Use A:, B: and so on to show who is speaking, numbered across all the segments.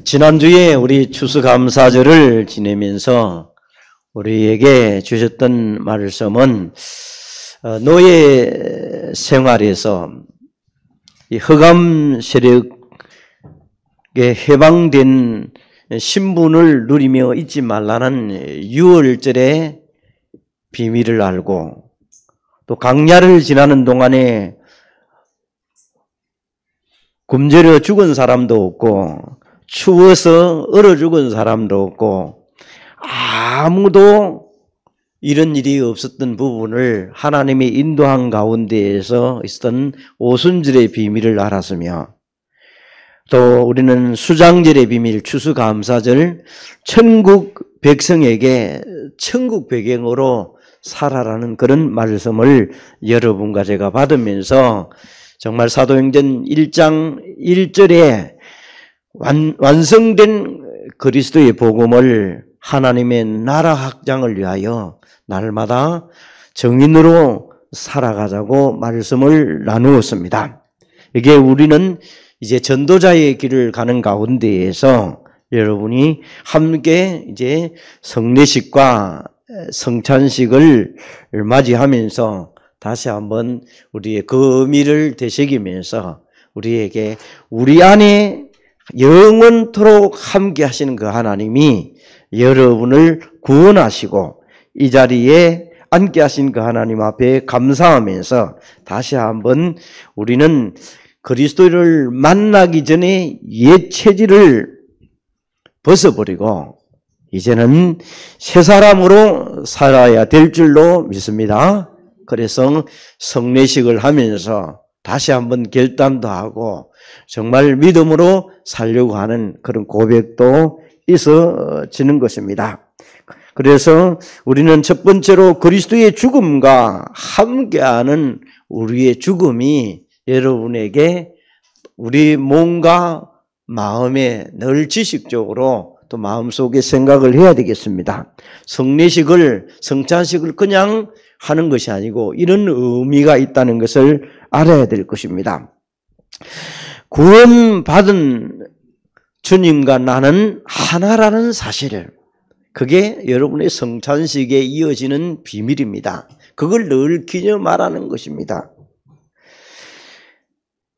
A: 지난주에 우리 추수감사절을 지내면서 우리에게 주셨던 말씀은 노예 생활에서 이 흑암 세력에 해방된 신분을 누리며 잊지 말라는 유월절의 비밀을 알고, 또 강야를 지나는 동안에 굶주려 죽은 사람도 없고 추워서 얼어 죽은 사람도 없고 아무도 이런 일이 없었던 부분을 하나님이 인도한 가운데에서 있었던 오순절의 비밀을 알았으며, 또 우리는 수장절의 비밀, 추수감사절, 천국 백성에게 천국 배경으로 살아라는 그런 말씀을 여러분과 제가 받으면서 정말 사도행전 1장 1절에 완성된 그리스도의 복음을 하나님의 나라 확장을 위하여 날마다 정인으로 살아가자고 말씀을 나누었습니다. 이게 우리는 이제 전도자의 길을 가는 가운데에서 여러분이 함께 이제 성례식과 성찬식을 맞이하면서 다시 한번 우리의 그 의미를 되새기면서 우리에게 우리 안에 영원토록 함께 하시는 그 하나님이 여러분을 구원하시고 이 자리에 앉게 하신 그 하나님 앞에 감사하면서 다시 한번 우리는 그리스도를 만나기 전에 옛 체질을 벗어버리고 이제는 새 사람으로 살아야 될 줄로 믿습니다. 그래서 성례식을 하면서 다시 한번 결단도 하고 정말 믿음으로 살려고 하는 그런 고백도 있어지는 것입니다. 그래서 우리는 첫 번째로 그리스도의 죽음과 함께하는 우리의 죽음이 여러분에게 우리 몸과 마음에 늘 지식적으로 또 마음속에 생각을 해야 되겠습니다. 성례식을, 성찬식을 그냥 하는 것이 아니고 이런 의미가 있다는 것을 알아야 될 것입니다. 구원받은 주님과 나는 하나라는 사실, 그게 여러분의 성찬식에 이어지는 비밀입니다. 그걸 늘 기념하라는 것입니다.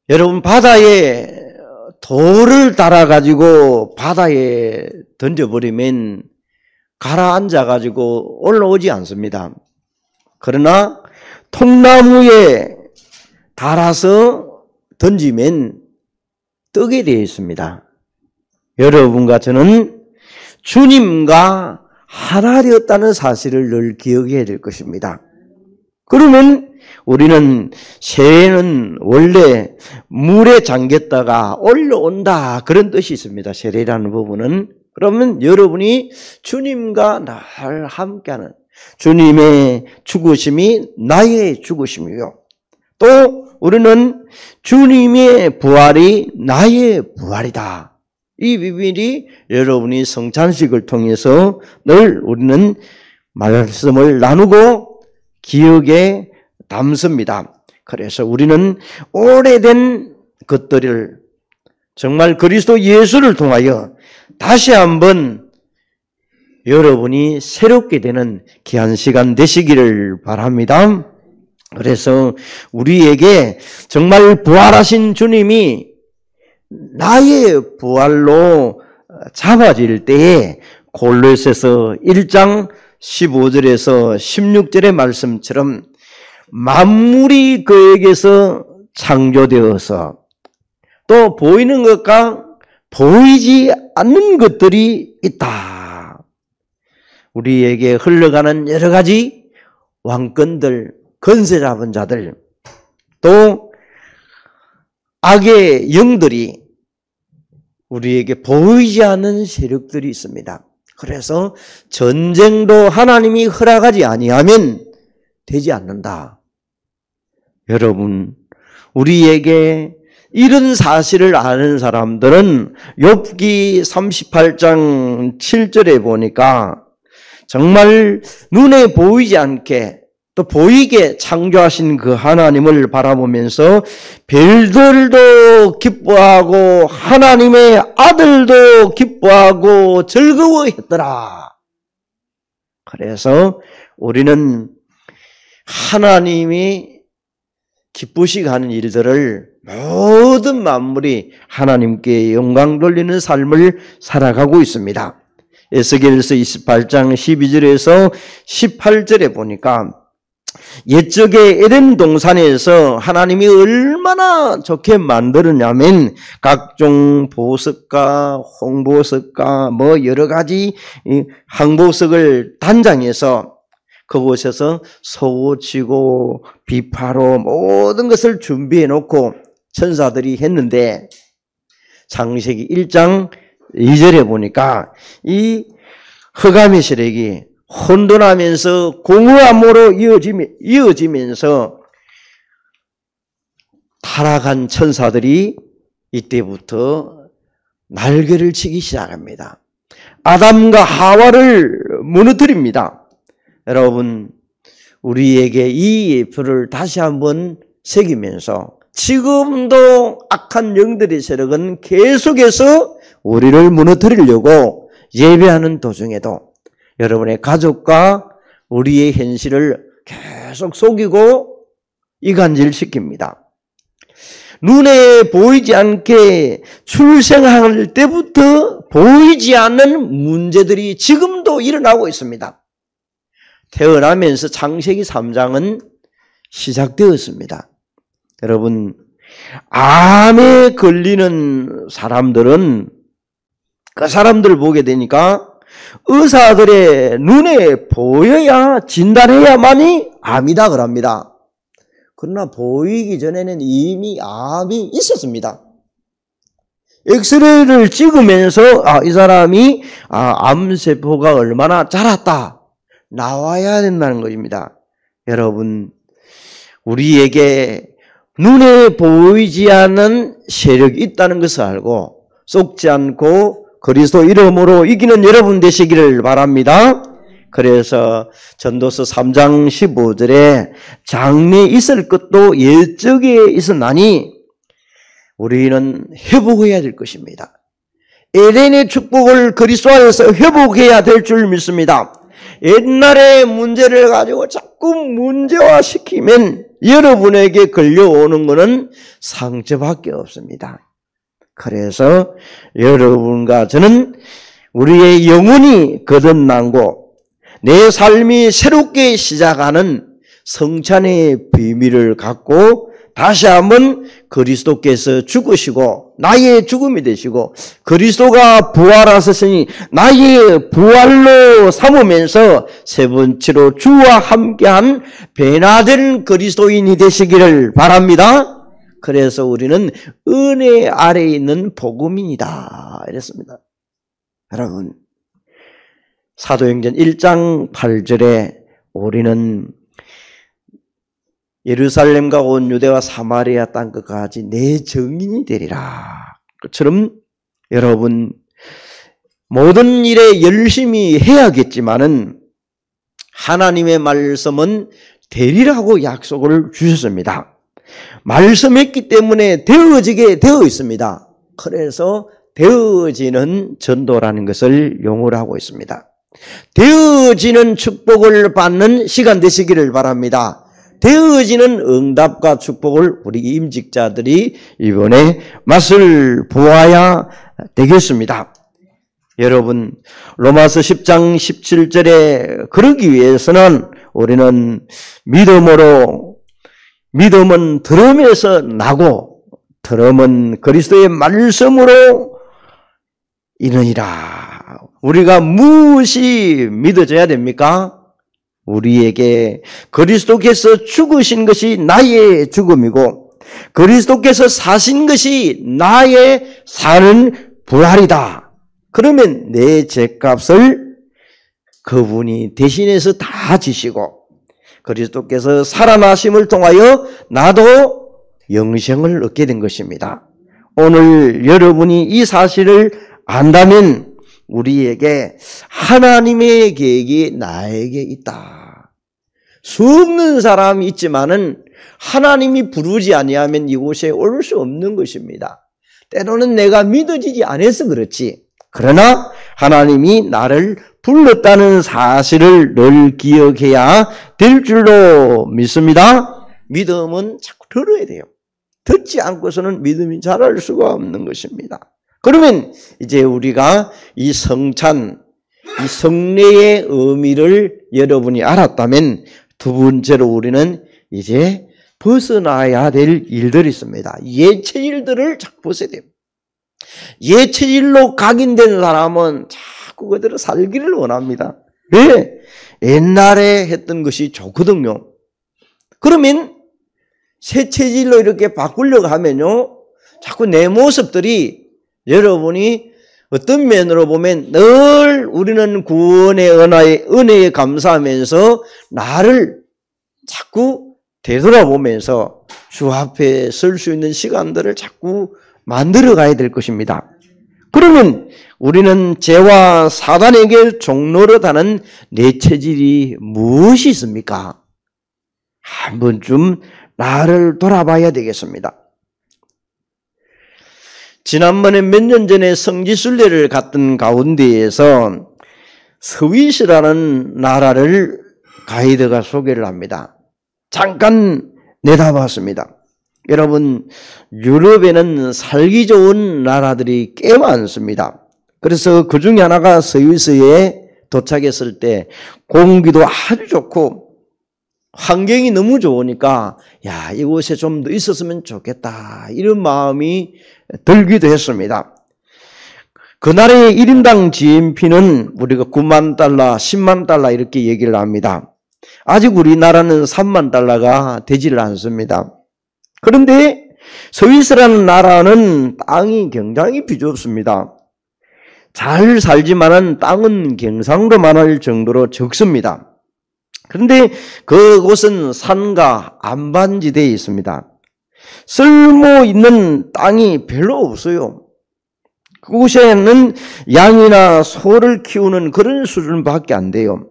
A: 여러분, 바다에 돌을 달아가지고 바다에 던져버리면 가라앉아가지고 올라오지 않습니다. 그러나 통나무에 달아서 던지면 뜨게 되어 있습니다. 여러분과 저는 주님과 하나 되었다는 사실을 늘 기억해야 될 것입니다. 그러면 우리는 세례는 원래 물에 잠겼다가 올라온다, 그런 뜻이 있습니다. 세례라는 부분은. 그러면 여러분이 주님과 늘 함께하는, 주님의 죽으심이 나의 죽으심이요, 또 우리는 주님의 부활이 나의 부활이다. 이 비밀이 여러분이 성찬식을 통해서 늘 우리는 말씀을 나누고 기억에 담습니다. 그래서 우리는 오래된 것들을 정말 그리스도 예수를 통하여 다시 한번 여러분이 새롭게 되는 귀한 시간 되시기를 바랍니다. 그래서 우리에게 정말 부활하신 주님이 나의 부활로 잡아질 때에 골로새서 1장 15절에서 16절의 말씀처럼 만물이 그에게서 창조되어서 또 보이는 것과 보이지 않는 것들이 있다. 우리에게 흘러가는 여러 가지 왕권들, 권세 잡은 자들, 또 악의 영들이 우리에게 보이지 않는 세력들이 있습니다. 그래서 전쟁도 하나님이 허락하지 아니하면 되지 않는다. 여러분, 우리에게 이런 사실을 아는 사람들은 욥기 38장 7절에 보니까 정말 눈에 보이지 않게 또 보이게 창조하신 그 하나님을 바라보면서 별들도 기뻐하고 하나님의 아들도 기뻐하고 즐거워했더라. 그래서 우리는 하나님이 기쁘시게 하는 일들을 모든 만물이 하나님께 영광 돌리는 삶을 살아가고 있습니다. 에스겔서 28장 12절에서 18절에 보니까 옛적에 에덴 동산에서 하나님이 얼마나 좋게 만들었냐면 각종 보석과 홍보석과 여러 가지 항보석을 단장해서 그곳에서 소고치고 비파로 모든 것을 준비해 놓고 천사들이 했는데 창세기 1장 2절에 보니까 이 흑암의 혼돈하면서 공허함으로 이어지면서 타락한 천사들이 이때부터 날개를 치기 시작합니다. 아담과 하와를 무너뜨립니다. 여러분, 우리에게 이 예표를 다시 한번 새기면서 지금도 악한 영들의 세력은 계속해서 우리를 무너뜨리려고 예배하는 도중에도 여러분의 가족과 우리의 현실을 계속 속이고 이간질시킵니다. 눈에 보이지 않게 출생할 때부터 보이지 않는 문제들이 지금도 일어나고 있습니다. 태어나면서 창세기 3장은 시작되었습니다. 여러분, 암에 걸리는 사람들은 그 사람들을 보게 되니까 의사들의 눈에 보여야 진단해야만이 암이다 그럽니다. 그러나 보이기 전에는 이미 암이 있었습니다. 엑스레이를 찍으면서 이 사람이 암세포가 얼마나 자랐다 나와야 된다는 것입니다. 여러분, 우리에게 눈에 보이지 않는 세력이 있다는 것을 알고 속지 않고 그리스도 이름으로 이기는 여러분 되시기를 바랍니다. 그래서 전도서 3장 15절에 장래에 있을 것도 옛적에 있었나니 우리는 회복해야 될 것입니다. 에덴의 축복을 그리스도 안에서 회복해야 될 줄 믿습니다. 옛날의 문제를 가지고 자꾸 문제화시키면 여러분에게 걸려오는 것은 상처밖에 없습니다. 그래서 여러분과 저는 우리의 영혼이 거듭나고 내 삶이 새롭게 시작하는 성찬의 비밀을 갖고 다시 한번 그리스도께서 죽으시고 나의 죽음이 되시고 그리스도가 부활하셨으니 나의 부활로 삼으면서 세 번째로 주와 함께한 변화된 그리스도인이 되시기를 바랍니다. 그래서 우리는 은혜 아래에 있는 복음인이다 이랬습니다. 여러분, 사도행전 1장 8절에 우리는 예루살렘과 온 유대와 사마리아 땅 끝까지 내 증인이 되리라. 그처럼 여러분 모든 일에 열심히 해야겠지만은 하나님의 말씀은 되리라고 약속을 주셨습니다. 말씀했기 때문에 되어지게 되어 있습니다. 그래서 되어지는 전도라는 것을 용어로 하고 있습니다. 되어지는 축복을 받는 시간 되시기를 바랍니다. 되어지는 응답과 축복을 우리 임직자들이 이번에 맛을 보아야 되겠습니다. 여러분, 로마서 10장 17절에 그러기 위해서는 우리는 믿음은 들음에서 나고 들음은 그리스도의 말씀으로 이르니라. 우리가 무엇이 믿어져야 됩니까? 우리에게 그리스도께서 죽으신 것이 나의 죽음이고 그리스도께서 사신 것이 나의 사는 부활이다. 그러면 내 죄값을 그분이 대신해서 다 지시고 그리스도께서 살아나심을 통하여 나도 영생을 얻게 된 것입니다. 오늘 여러분이 이 사실을 안다면 우리에게 하나님의 계획이 나에게 있다. 수없는 사람이 있지만은 하나님이 부르지 아니하면 이곳에 올 수 없는 것입니다. 때로는 내가 믿어지지 않아서 그렇지. 그러나 하나님이 나를 불렀다는 사실을 늘 기억해야 될 줄로 믿습니다. 믿음은 자꾸 들어야 돼요. 듣지 않고서는 믿음이 자랄 수가 없는 것입니다. 그러면 이제 우리가 이 성찬, 이 성례의 의미를 여러분이 알았다면 두 번째로 우리는 이제 벗어나야 될 일들이 있습니다. 예체질들을 자꾸 벗어야 돼요. 예체질로 각인된 사람은 자꾸 그대로 살기를 원합니다. 왜? 옛날에 했던 것이 좋거든요. 그러면 새 체질로 이렇게 바꾸려고 하면요, 자꾸 내 모습들이 여러분이 어떤 면으로 보면 늘 우리는 구원의 은혜에 감사하면서 나를 자꾸 되돌아보면서 주 앞에 설 수 있는 시간들을 자꾸 만들어 가야 될 것입니다. 그러면 우리는 죄와 사단에게 종노릇하는 내 체질이 무엇이 있습니까? 한 번쯤 나를 돌아봐야 되겠습니다. 지난번에 몇 년 전에 성지순례를 갔던 가운데에서 스위스라는 나라를 가이드가 소개를 합니다. 잠깐 내다봤습니다. 여러분, 유럽에는 살기 좋은 나라들이 꽤 많습니다. 그래서 그 중에 하나가 스위스에 도착했을 때 공기도 아주 좋고 환경이 너무 좋으니까 야, 이곳에 좀 더 있었으면 좋겠다, 이런 마음이 들기도 했습니다. 그날의 1인당 GNP는 우리가 9만 달러, 10만 달러 이렇게 얘기를 합니다. 아직 우리나라는 3만 달러가 되지를 않습니다. 그런데 스위스라는 나라는 땅이 굉장히 비좁습니다. 잘 살지만은 땅은 경상도만 할 정도로 적습니다. 그런데 그곳은 산과 안반지대에 있습니다. 쓸모 있는 땅이 별로 없어요. 그곳에는 양이나 소를 키우는 그런 수준밖에 안 돼요.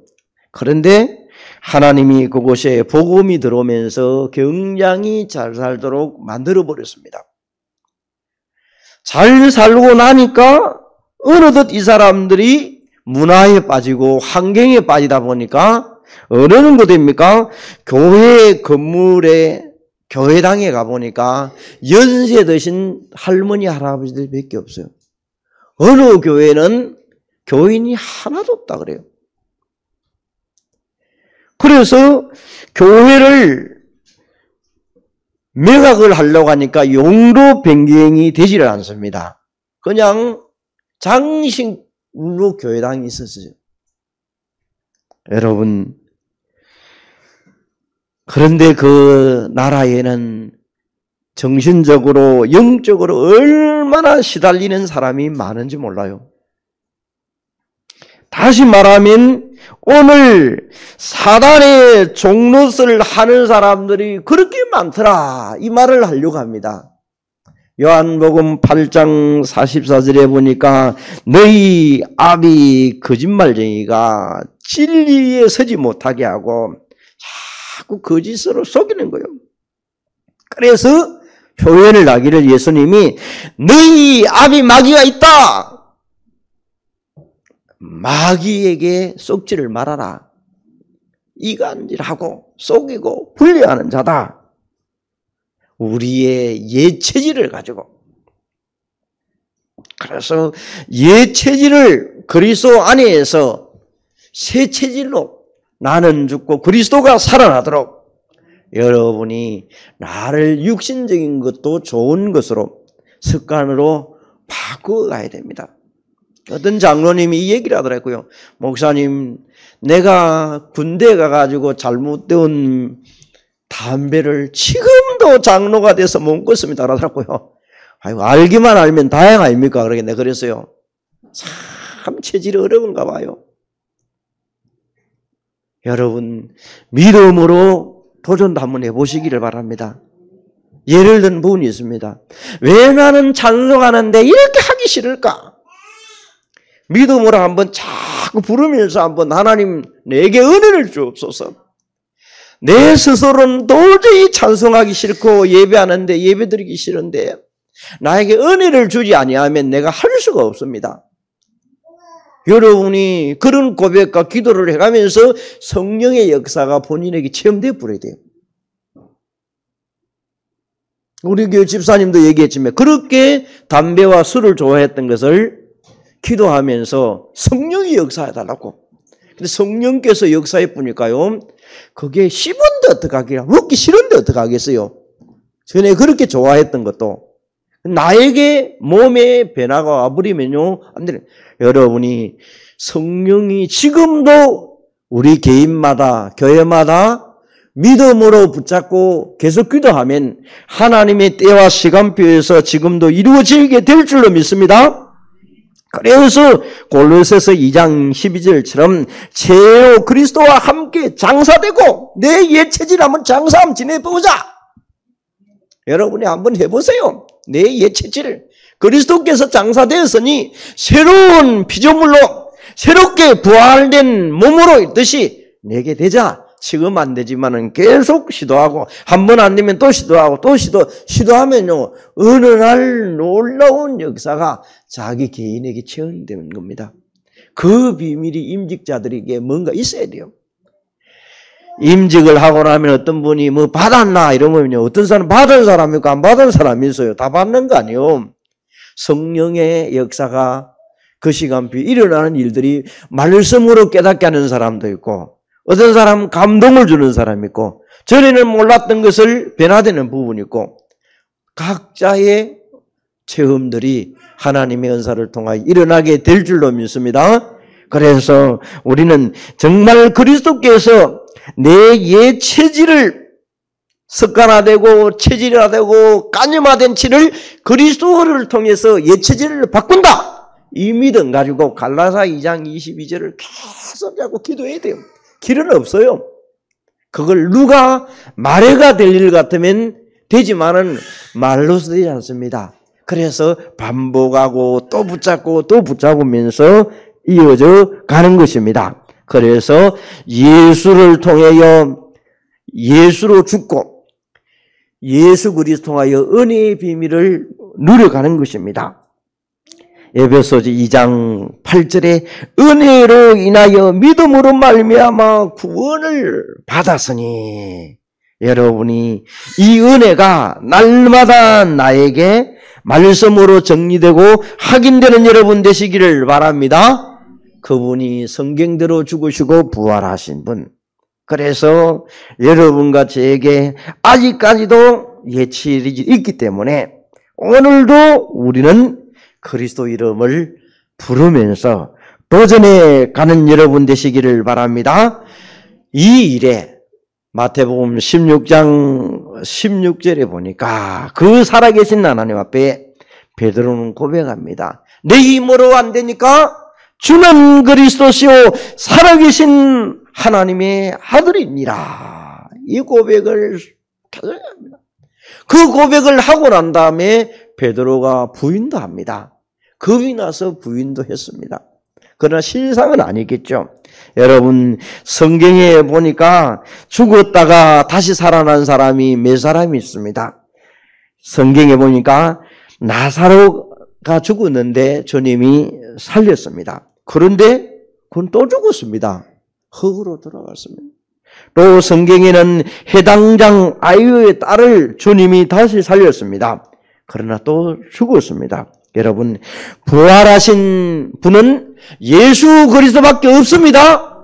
A: 그런데 하나님이 그곳에 복음이 들어오면서 굉장히 잘 살도록 만들어버렸습니다. 잘 살고 나니까 어느덧 이 사람들이 문화에 빠지고 환경에 빠지다 보니까 어느 정도 됩니까? 교회 건물에, 교회당에 가보니까 연세 드신 할머니, 할아버지들 밖에 없어요. 어느 교회는 교인이 하나도 없다 그래요. 그래서 교회를 매각을 하려고 하니까 용도 변경이 되지를 않습니다. 그냥 장식으로 교회당이 있었어요. 여러분, 그런데 그 나라에는 정신적으로, 영적으로 얼마나 시달리는 사람이 많은지 몰라요. 다시 말하면 오늘 사단의 종노릇을 하는 사람들이 그렇게 많더라, 이 말을 하려고 합니다. 요한복음 8장 44절에 보니까 너희 아비 거짓말쟁이가 진리에 서지 못하게 하고 자꾸 거짓으로 속이는 거예요. 그래서 표현을 하기를 예수님이 너희 아비 마귀가 있다, 마귀에게 속지를 말아라, 이간질하고 속이고 불리하는 자다. 우리의 예체질을 가지고, 그래서 예체질을 그리스도 안에서 새 체질로 나는 죽고 그리스도가 살아나도록 여러분이 나를 육신적인 것도 좋은 것으로, 습관으로 바꾸어 가야 됩니다. 어떤 장로님이 이 얘기를 하더라고요. 목사님, 내가 군대 가가지고 잘못된 담배를 지금도 장로가 돼서 못 끊습니다 그러더라고요. 아이고, 알기만 알면 다행 아닙니까? 그러겠네. 그랬어요. 참 체질이 어려운가 봐요. 여러분, 믿음으로 도전도 한번 해보시기를 바랍니다. 예를 든 부분이 있습니다. 왜 나는 찬송하는데 이렇게 하기 싫을까? 믿음으로 한번 자꾸 부르면서 한번 하나님 내게 은혜를 주옵소서. 내 스스로는 도저히 찬송하기 싫고 예배하는데 예배드리기 싫은데 나에게 은혜를 주지 아니하면 내가 할 수가 없습니다. 여러분이 그런 고백과 기도를 해가면서 성령의 역사가 본인에게 체험되어 버려야 돼요. 우리 교회 집사님도 얘기했지만 그렇게 담배와 술을 좋아했던 것을 기도하면서 성령이 역사해달라고. 근데 성령께서 역사해 보니까요, 그게 씹은데 어떡하겠어요? 먹기 싫은데 어떡하겠어요? 전에 그렇게 좋아했던 것도 나에게 몸에 변화가 와버리면요, 안 돼요. 여러분이 성령이 지금도 우리 개인마다, 교회마다 믿음으로 붙잡고 계속 기도하면 하나님의 때와 시간표에서 지금도 이루어지게 될 줄로 믿습니다. 그래서 골로새서 2장 12절처럼 제오 그리스도와 함께 장사되고 내 옛 체질 한번 장사 한번 지내보자. 여러분이 한번 해보세요. 내 옛 체질 그리스도께서 장사되었으니 새로운 피조물로 새롭게 부활된 몸으로 있듯이 내게 되자. 지금 안 되지만은 계속 시도하고 한 번 안 되면 또 시도하고 또 시도하면요 어느 날 놀라운 역사가 자기 개인에게 체험되는 겁니다. 그 비밀이 임직자들에게 뭔가 있어야 돼요. 임직을 하고 나면 어떤 분이 뭐 받았나 이러면요 어떤 사람 받은 사람이 있고 안 받은 사람이 있어요. 다 받는 거 아니에요. 성령의 역사가 그 시간표에 일어나는 일들이 말씀으로 깨닫게 하는 사람도 있고 어떤 사람은 감동을 주는 사람이 있고 전에는 몰랐던 것을 변화되는 부분이 있고 각자의 체험들이 하나님의 은사를 통하여 일어나게 될 줄로 믿습니다. 그래서 우리는 정말 그리스도께서 내 옛 체질을 습관화되고 체질화되고 까념화된 치를 그리스도를 통해서 옛 체질을 바꾼다. 이 믿음 가지고 갈라디아 2장 22절을 계속 자꾸 기도해야 돼요. 길은 없어요. 그걸 누가 말해가 될 일 같으면 되지만은 말로서 되지 않습니다. 그래서 반복하고 또 붙잡고 또 붙잡으면서 이어져 가는 것입니다. 그래서 예수를 통하여 예수로 죽고 예수 그리스도 통하여 은혜의 비밀을 누려가는 것입니다. 에베소서 2장 8절에 은혜로 인하여 믿음으로 말미암아 구원을 받았으니 여러분이 이 은혜가 날마다 나에게 말씀으로 정리되고 확인되는 여러분 되시기를 바랍니다. 그분이 성경대로 죽으시고 부활하신 분. 그래서 여러분과 저에게 아직까지도 예치일이 있기 때문에 오늘도 우리는 그리스도 이름을 부르면서 도전해 가는 여러분 되시기를 바랍니다. 이 일에 마태복음 16장 16절에 보니까 그 살아계신 하나님 앞에 베드로는 고백합니다. 내 힘으로 안 되니까 주는 그리스도시요 살아계신 하나님의 아들이니라. 이 고백을 계속 합니다. 그 고백을 하고 난 다음에 베드로가 부인도 합니다. 겁이 나서 부인도 했습니다. 그러나 실상은 아니겠죠. 여러분 성경에 보니까 죽었다가 다시 살아난 사람이 몇 사람이 있습니다. 성경에 보니까 나사로가 죽었는데 주님이 살렸습니다. 그런데 그건 또 죽었습니다. 흙으로 돌아갔습니다. 또 성경에는 해당장 아이유의 딸을 주님이 다시 살렸습니다. 그러나 또 죽었습니다. 여러분 부활하신 분은 예수 그리스도밖에 없습니다.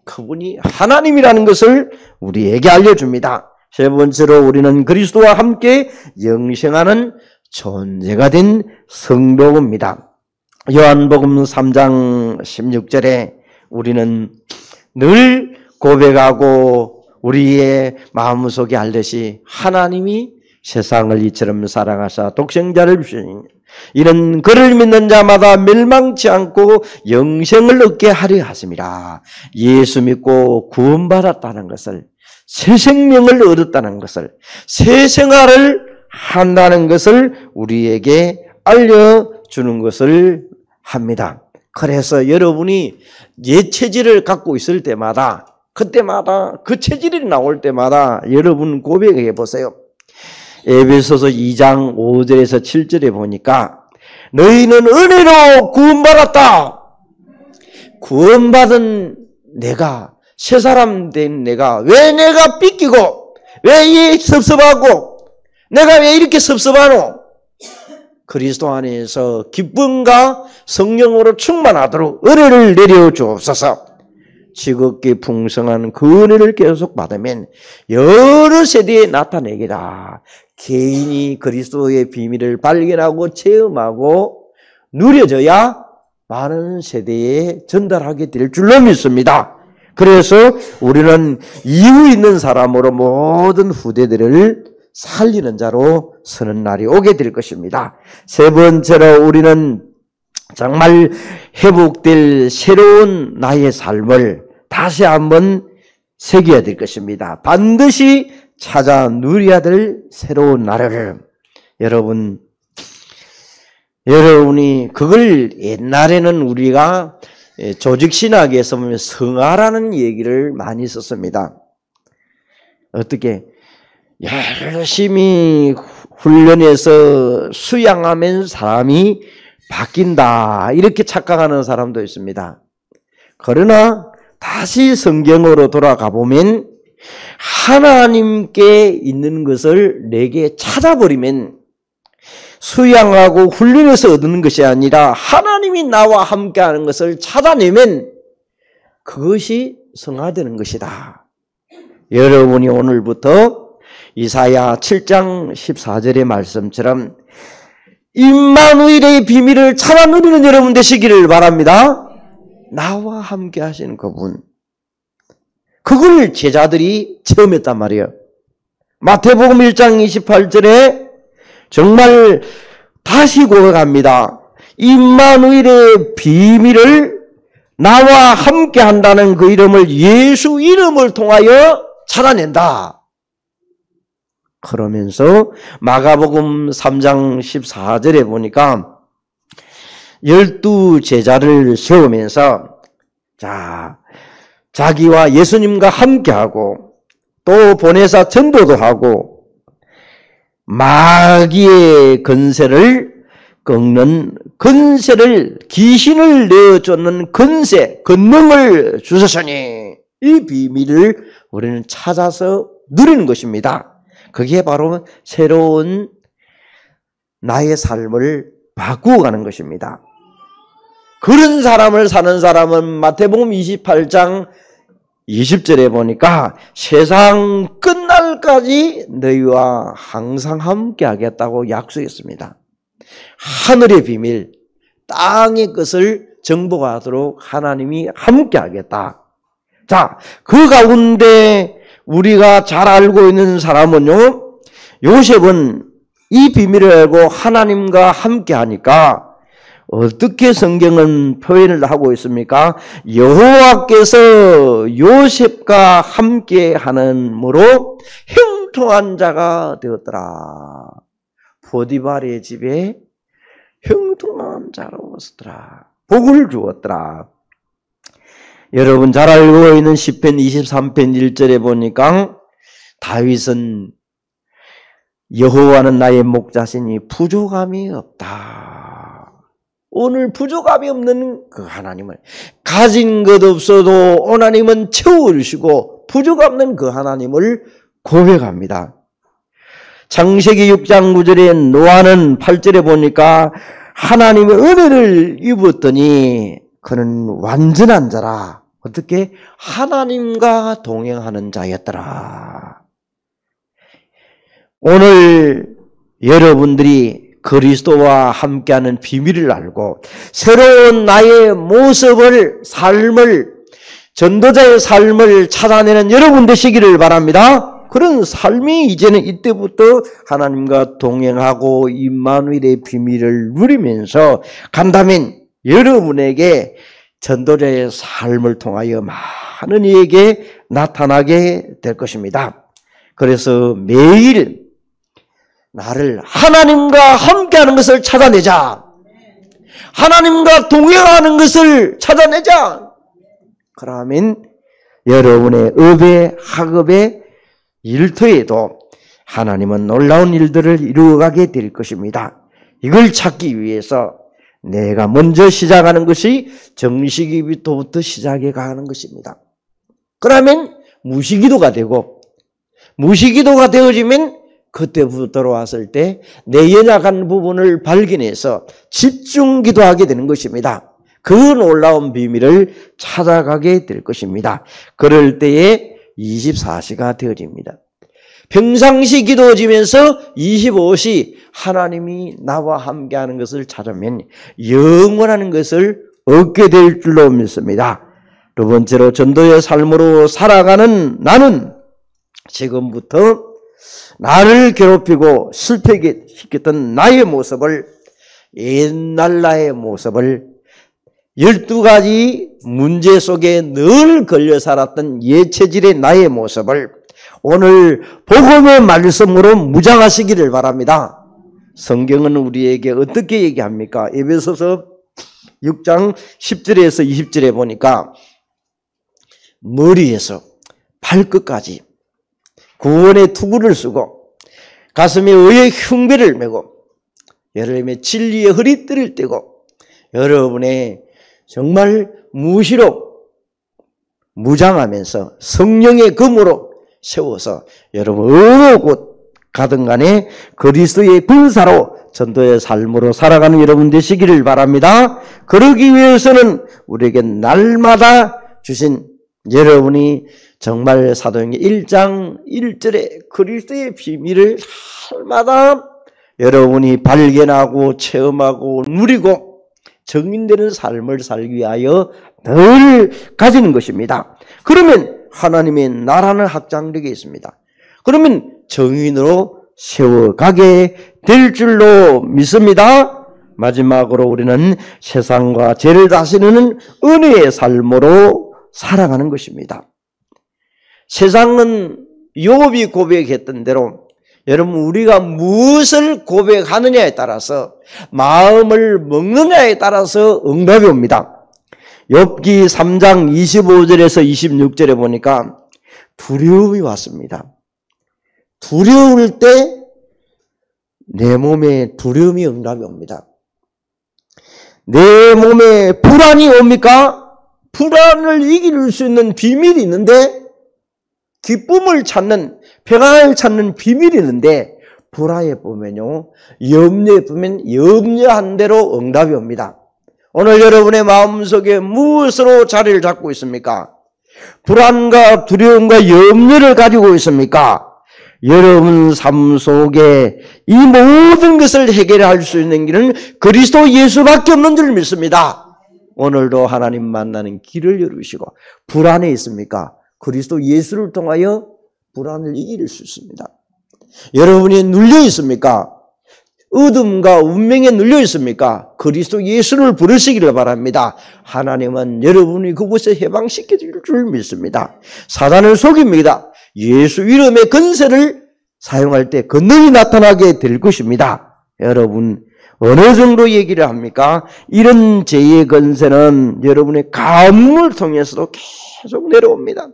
A: 그분이 하나님이라는 것을 우리에게 알려줍니다. 세 번째로 우리는 그리스도와 함께 영생하는 존재가 된 성도입니다. 요한복음 3장 16절에 우리는 늘 고백하고 우리의 마음속에 알듯이 하나님이 세상을 이처럼 사랑하사 독생자를 주시니 이는 그를 믿는 자마다 멸망치 않고 영생을 얻게 하려 하심이라. 예수 믿고 구원받았다는 것을, 새 생명을 얻었다는 것을, 새 생활을 한다는 것을 우리에게 알려주는 것을 합니다. 그래서 여러분이 옛 체질을 갖고 있을 때마다 그때마다 그 체질이 나올 때마다 여러분 고백해 보세요. 에베소서 2장 5절에서 7절에 보니까 너희는 은혜로 구원받았다. 구원받은 내가, 새 사람 된 내가 왜 내가 삐끼고 왜 섭섭하고 내가 왜 이렇게 섭섭하노? 그리스도 안에서 기쁨과 성령으로 충만하도록 은혜를 내려주옵소서. 지극히 풍성한 그 은혜를 계속 받으면 여러 세대에 나타내기라. 개인이 그리스도의 비밀을 발견하고 체험하고 누려져야 많은 세대에 전달하게 될 줄로 믿습니다. 그래서 우리는 이유 있는 사람으로 모든 후대들을 살리는 자로 서는 날이 오게 될 것입니다. 세 번째로 우리는 정말 회복될 새로운 나의 삶을 다시 한번 새겨야 될 것입니다. 반드시 찾아 누려야 될 새로운 나라를 여러분이 그걸 옛날에는 우리가 조직신학에서 보면 성화라는 얘기를 많이 썼습니다. 어떻게 열심히 훈련해서 수양하면 사람이 바뀐다 이렇게 착각하는 사람도 있습니다. 그러나 다시 성경으로 돌아가 보면 하나님께 있는 것을 내게 찾아버리면 수양하고 훈련해서 얻는 것이 아니라 하나님이 나와 함께하는 것을 찾아내면 그것이 성화되는 것이다. 여러분이 오늘부터 이사야 7장 14절의 말씀처럼 임마누엘의 비밀을 찾아 누리는 여러분 되시기를 바랍니다. 나와 함께 하시는 그분. 그걸 제자들이 체험했단 말이에요. 마태복음 1장 28절에 정말 다시 고백합니다. 임마누엘의 비밀을 나와 함께 한다는 그 이름을 예수 이름을 통하여 찾아낸다. 그러면서 마가복음 3장 14절에 보니까 12 제자를 세우면서 자기와 예수님과 함께하고 또 보내사 전도도 하고 마귀의 건세를 꺾는 건세를 귀신을 내어쫓는 건세 권능을 주셨으니 이 비밀을 우리는 찾아서 누리는 것입니다. 그게 바로 새로운 나의 삶을 바꾸어 가는 것입니다. 그런 사람을 사는 사람은 마태복음 28장 20절에 보니까 세상 끝날까지 너희와 항상 함께 하겠다고 약속했습니다. 하늘의 비밀, 땅의 것을 정복하도록 하나님이 함께 하겠다. 자, 그 가운데 우리가 잘 알고 있는 사람은요, 요셉은 이 비밀을 알고 하나님과 함께 하니까 어떻게 성경은 표현을 하고 있습니까? 여호와께서 요셉과 함께 하는므로 형통한 자가 되었더라. 보디발의 집에 형통한 자로 왔더라. 복을 주었더라. 여러분 잘 알고 있는 시편 23편 1절에 보니까 다윗은 여호와는 나의 목자시니 부족함이 없다. 오늘 부족함이 없는 그 하나님을, 가진 것 없어도 하나님은 채워주시고 부족함 없는 그 하나님을 고백합니다. 창세기 6장 9절에 노아는 8절에 보니까 하나님의 은혜를 입었더니 그는 완전한 자라. 어떻게? 하나님과 동행하는 자였더라. 오늘 여러분들이 그리스도와 함께하는 비밀을 알고 새로운 나의 모습을, 삶을, 전도자의 삶을 찾아내는 여러분 되시기를 바랍니다. 그런 삶이 이제는 이때부터 하나님과 동행하고 임마누엘의 비밀을 누리면서 간다면 여러분에게 전도자의 삶을 통하여 많은 이에게 나타나게 될 것입니다. 그래서 매일 나를 하나님과 함께하는 것을 찾아내자. 하나님과 동행하는 것을 찾아내자. 그러면 여러분의 업에, 학업에, 일터에도 하나님은 놀라운 일들을 이루어가게 될 것입니다. 이걸 찾기 위해서 내가 먼저 시작하는 것이 정식기도부터 시작해 가는 것입니다. 그러면 무시기도가 되고, 무시기도가 되어지면 그때부터 돌아왔을 때 내 연약한 부분을 발견해서 집중 기도하게 되는 것입니다. 그 놀라운 비밀을 찾아가게 될 것입니다. 그럴 때에 24시가 되어집니다. 평상시 기도지면서 25시 하나님이 나와 함께하는 것을 찾으면 영원한 것을 얻게 될 줄로 믿습니다. 두 번째로 전도의 삶으로 살아가는 나는 지금부터 나를 괴롭히고 실패하게 시켰던 나의 모습을, 옛날 나의 모습을, 12가지 문제 속에 늘 걸려 살았던 옛체질의 나의 모습을 오늘 복음의 말씀으로 무장하시기를 바랍니다. 성경은 우리에게 어떻게 얘기합니까? 에베소서 6장 10절에서 20절에 보니까 머리에서 발끝까지 구원의 투구를 쓰고 가슴에 의의 흉배를 메고 여러분의 진리의 허리띠를 떼고 여러분의 정말 무시로 무장하면서 성령의 검으로 세워서 여러분 어느 곳 가든 간에 그리스도의 군사로 전도의 삶으로 살아가는 여러분 되시기를 바랍니다. 그러기 위해서는 우리에게 날마다 주신 여러분이 정말 사도행전 1장 1절에 그리스도의 비밀을 날마다 여러분이 발견하고 체험하고 누리고 정인되는 삶을 살기 위하여 늘 가지는 것입니다. 그러면 하나님의 나라는 확장되게 있습니다. 그러면 정인으로 세워가게 될 줄로 믿습니다. 마지막으로 우리는 세상과 죄를 다스리는 은혜의 삶으로 살아가는 것입니다. 세상은 욥이 고백했던 대로 여러분 우리가 무엇을 고백하느냐에 따라서 마음을 먹느냐에 따라서 응답이 옵니다. 욥기 3장 25절에서 26절에 보니까 두려움이 왔습니다. 두려울 때 내 몸에 두려움이 응답이 옵니다. 내 몸에 불안이 옵니까? 불안을 이길 수 있는 비밀이 있는데, 기쁨을 찾는, 평안을 찾는 비밀이 있는데, 불안에 보면요, 염려에 보면 염려한 대로 응답이 옵니다. 오늘 여러분의 마음속에 무엇으로 자리를 잡고 있습니까? 불안과 두려움과 염려를 가지고 있습니까? 여러분 삶 속에 이 모든 것을 해결할 수 있는 길은 그리스도 예수밖에 없는 줄 믿습니다. 오늘도 하나님 만나는 길을 열으시고, 불안에 있습니까? 그리스도 예수를 통하여 불안을 이길 수 있습니다. 여러분이 눌려 있습니까? 어둠과 운명에 눌려 있습니까? 그리스도 예수를 부르시기를 바랍니다. 하나님은 여러분이 그곳에 해방시켜 줄 줄 믿습니다. 사단을 속입니다. 예수 이름의 권세를 사용할 때 권능이 나타나게 될 것입니다. 여러분 어느 정도 얘기를 합니까? 이런 죄의 권세는 여러분의 가문을 통해서도 계속 내려옵니다.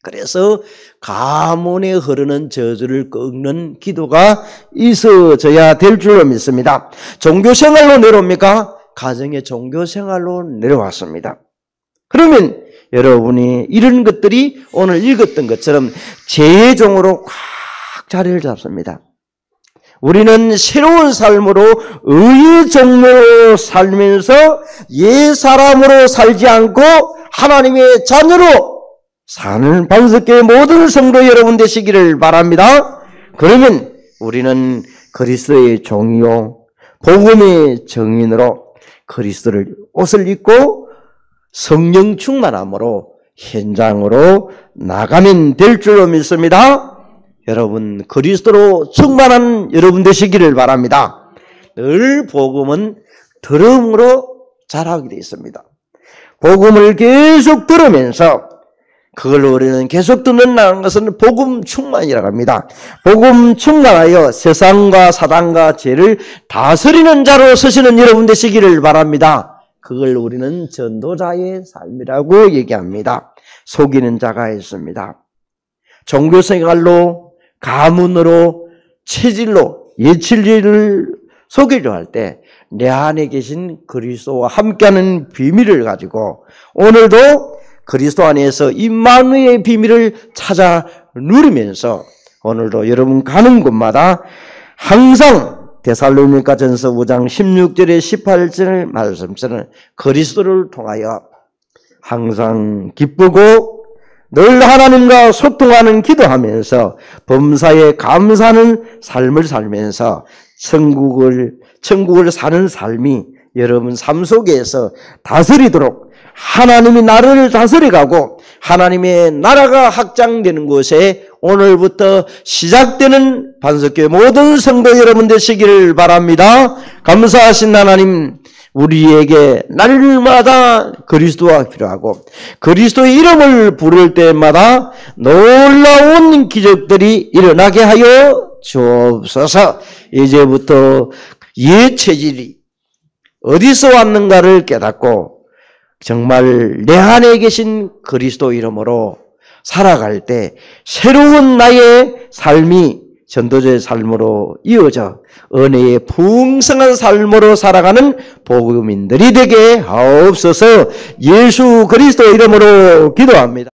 A: 그래서 가문에 흐르는 저주를 꺾는 기도가 있어져야 될 줄로 믿습니다. 종교생활로 내려옵니까? 가정의 종교생활로 내려왔습니다. 그러면 여러분이 이런 것들이 오늘 읽었던 것처럼 죄의 종으로 꽉 자리를 잡습니다. 우리는 새로운 삶으로 의의 종로로 살면서 옛 사람으로 살지 않고 하나님의 자녀로 사는 반석교회 모든 성도 여러분 되시기를 바랍니다. 그러면 우리는 그리스도의 종이요 복음의 정인으로 그리스도를 옷을 입고 성령 충만함으로 현장으로 나가면 될 줄로 믿습니다. 여러분 그리스도로 충만한 여러분 되시기를 바랍니다. 늘 복음은 들음으로 자라게 되어 있습니다. 복음을 계속 들으면서 그걸 우리는 계속 듣는다는 것은 복음 충만이라고 합니다. 복음 충만하여 세상과 사단과 죄를 다스리는 자로 서시는 여러분 되시기를 바랍니다. 그걸 우리는 전도자의 삶이라고 얘기합니다. 속이는 자가 있습니다. 종교생활로, 가문으로, 체질로, 예칠리를 속이려 할 때 내 안에 계신 그리스도와 함께하는 비밀을 가지고 오늘도 그리스도 안에서 임마누엘의 비밀을 찾아 누리면서 오늘도 여러분 가는 곳마다 항상 데살로니가전서 5장 16절에 18절 말씀처럼 그리스도를 통하여 항상 기쁘고 늘 하나님과 소통하는 기도하면서 범사에 감사하는 삶을 살면서 천국을 사는 삶이 여러분 삶 속에서 다스리도록 하나님이 나를 다스려가고 하나님의 나라가 확장되는 곳에 오늘부터 시작되는 반석교회 모든 성도 여러분 되시기를 바랍니다. 감사하신 하나님, 우리에게 날마다 그리스도가 필요하고 그리스도의 이름을 부를 때마다 놀라운 기적들이 일어나게 하여 주옵소서. 이제부터 예체질이 어디서 왔는가를 깨닫고 정말 내 안에 계신 그리스도 이름으로 살아갈 때 새로운 나의 삶이 전도자의 삶으로 이어져 은혜의 풍성한 삶으로 살아가는 복음인들이 되게 하옵소서. 예수 그리스도 이름으로 기도합니다.